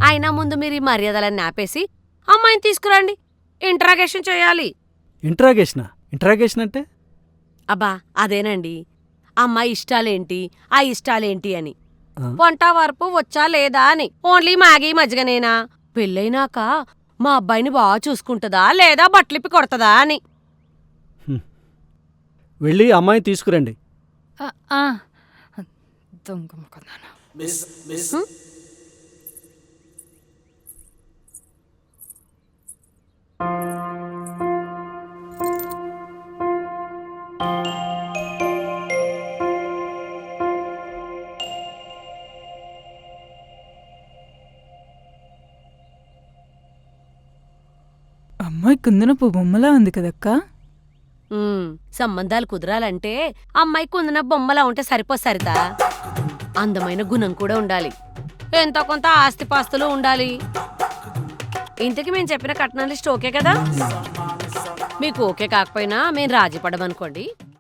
అయినా ముందు మీరు ఈ మర్యాదలన్నీ ఆపేసి అమ్మాయిని తీసుకురండి, ఇంట్రాగేషన్ చేయాలి. ఇంట్రాగేషన్ అంటే? అబ్బా అదేనండి, అమ్మాయి ఇష్టాలేంటి, ఆ ఇష్టాలేంటి అని, ఆ, వంట వరపు వచ్చా లేదా అని. ఓన్లీ మ్యాగీ మజ్జిగనేనా, పెళ్ళైనాక మా అబ్బాయిని బాగా చూసుకుంటుందా లేదా బట్టలిప్పి కొడతదా అని. వెళ్ళి అమ్మాయిని తీసుకురండి. దొంగ మొక్కదానా. అమ్మాయి కుందనపు బొమ్మలా ఉంది కదక్కా. సంబంధాలు కుదరాలంటే అమ్మాయి కుందన బొమ్మలా ఉంటే సరిపో సరితా, అందమైన గుణం కూడా ఉండాలి, ఎంతో కొంత ఆస్తిపాస్తులు ఉండాలి. ఇంతకీ మేము చెప్పిన కట్నం లిస్ట్ ఓకే కదా? మీకు ఓకే కాకపోయినా మేము రాజీ పడమనుకోండి,